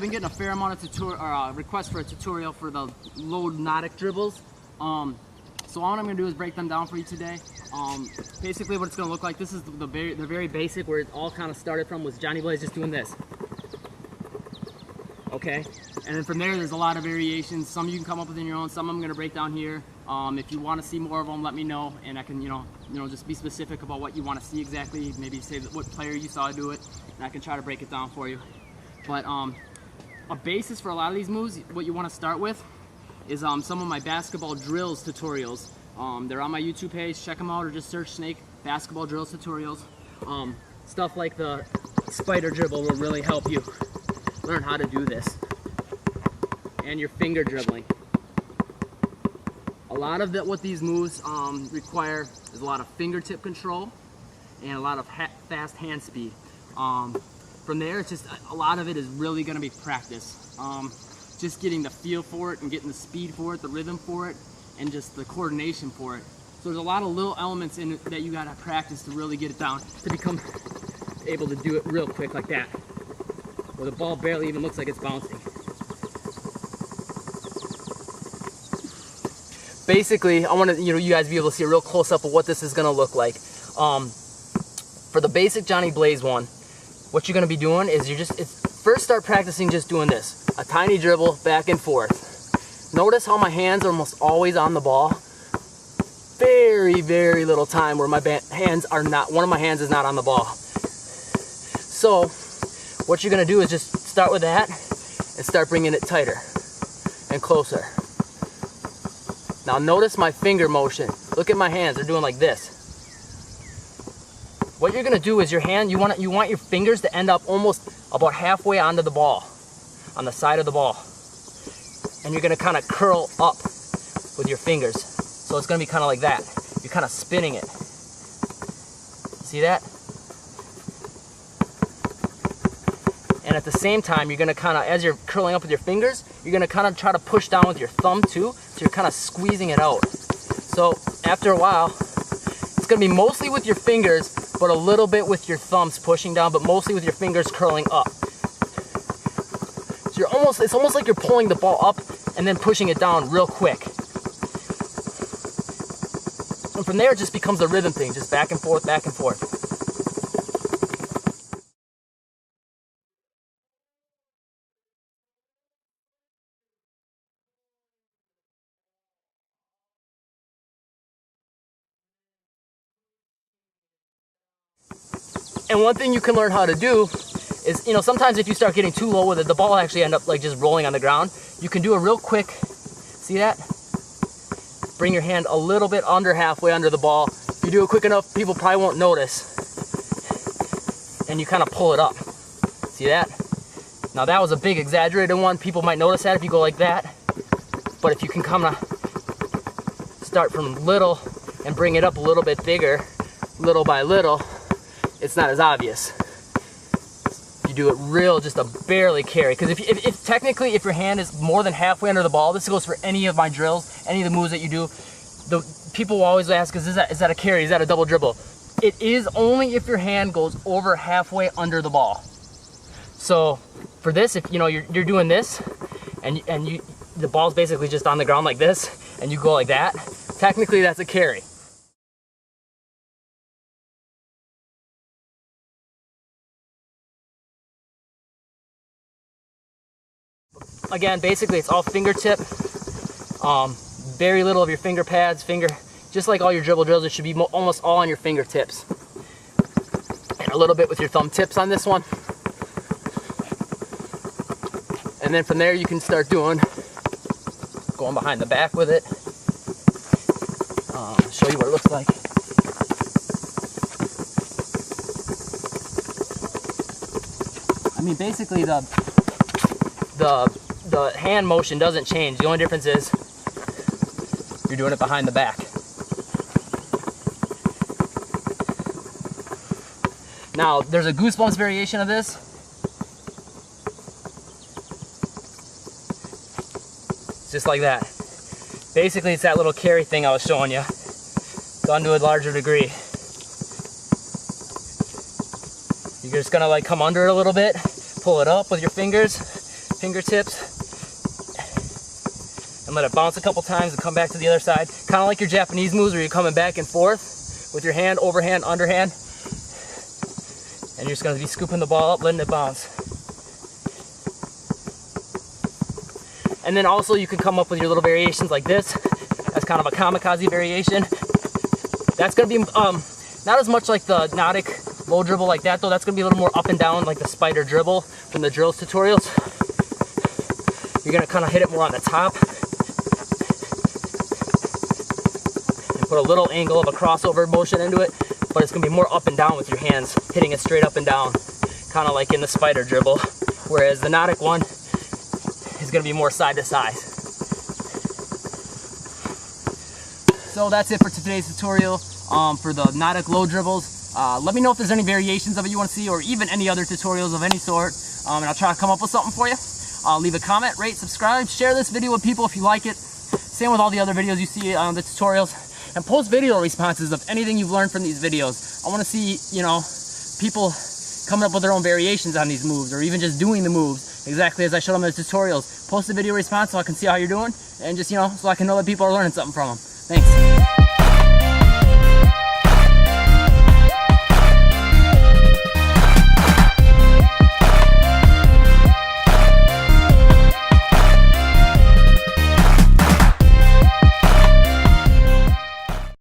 been getting a fair amount of requests for a tutorial for the low hypnotic dribbles. So all I'm going to do is break them down for you today. Basically what it's going to look like, this is the very basic, where it all kind of started from, was Johnny Blaze just doing this. Okay, and then from there's a lot of variations. Some you can come up with in your own, some I'm going to break down here. If you want to see more of them, let me know, and I can, you know, just be specific about what you want to see exactly. Maybe say what player you saw do it, and I can try to break it down for you. But a basis for a lot of these moves, what you want to start with is some of my basketball drills tutorials. They're on my YouTube page. Check them out, or just search Snake basketball drills tutorials. Stuff like the spider dribble will really help you learn how to do this, and your finger dribbling. A lot of what these moves require is a lot of fingertip control and a lot of fast hand speed. From there, it's just a lot of it is really going to be practice. Just getting the feel for it and getting the speed for it, the rhythm for it, and just the coordination for it. So there's a lot of little elements in it that you got to practice to really get it down, to become able to do it real quick like that, where the ball barely even looks like it's bouncing. Basically, I want to, you guys be able to see a real close-up of what this is going to look like. For the basic Johnny Blaze one, what you're going to be doing is first start practicing just doing this. A tiny dribble back and forth. Notice how my hands are almost always on the ball. Very, very little time where my hands are not, one of my hands is not on the ball. So, what you're going to do is just start with that and start bringing it tighter and closer. Now notice my finger motion. Look at my hands, they're doing like this. What you're gonna do is your hand, you want your fingers to end up almost about halfway onto the ball, on the side of the ball. And you're gonna kind of curl up with your fingers. So it's gonna be kind of like that. You're kind of spinning it. See that? And at the same time, you're gonna kind of, as you're curling up with your fingers, you're gonna kind of try to push down with your thumb too, so you're kind of squeezing it out. So after a while, it's gonna be mostly with your fingers, but a little bit with your thumbs pushing down, but mostly with your fingers curling up. So it's almost like you're pulling the ball up and then pushing it down real quick. And from there, it just becomes a rhythm thing, just back and forth, back and forth. And one thing you can learn how to do is, sometimes if you start getting too low with it, the ball actually end up like just rolling on the ground. You can do a real quick, see that? Bring your hand a little bit under, halfway under the ball. If you do it quick enough, people probably won't notice. And you kind of pull it up. See that? Now that was a big exaggerated one. People might notice that if you go like that. But if you can kind of start from little and bring it up a little bit bigger, little by little, it's not as obvious. You do it real, just a barely carry. Because if technically, if your hand is more than halfway under the ball, this goes for any of my drills, any of the moves that you do, the people will always ask, is that a carry? Is that a double dribble? It is only if your hand goes over halfway under the ball. So for this, if you're doing this, and the ball's basically just on the ground like this, and you go like that, technically that's a carry. Again, basically it's all fingertip, very little of your finger pads, just like all your dribble drills, it should be almost all on your fingertips. And a little bit with your thumb tips on this one. And then from there you can start going behind the back with it. Show you what it looks like. I mean, basically the hand motion doesn't change. The only difference is you're doing it behind the back. Now, there's a goosebumps variation of this. Just like that. Basically, it's that little carry thing I was showing you, done to a larger degree. You're just gonna like come under it a little bit, pull it up with your fingers, fingertips and let it bounce a couple times and come back to the other side. Kind of like your Japanese moves where you're coming back and forth with your hand, overhand, underhand. And you're just going to be scooping the ball up, letting it bounce. And then also you can come up with your little variations like this. That's kind of a kamikaze variation. That's going to be not as much like the Nautic low dribble like that though. That's going to be a little more up and down like the spider dribble from the drills tutorials. You're going to kind of hit it more on the top. And put a little angle of a crossover motion into it. But it's going to be more up and down with your hands, hitting it straight up and down. Kind of like in the spider dribble. Whereas the Nautic one is going to be more side to side. So that's it for today's tutorial for the Nautic low dribbles. Let me know if there's any variations of it you want to see, or even any other tutorials of any sort, and I'll try to come up with something for you. Leave a comment, rate, subscribe, share this video with people if you like it. Same with all the other videos you see on the tutorials. And post video responses of anything you've learned from these videos. I want to see, you know, people coming up with their own variations on these moves, or even just doing the moves exactly as I showed them in the tutorials. Post a video response so I can see how you're doing, and just, you know, so I can know that people are learning something from them. Thanks.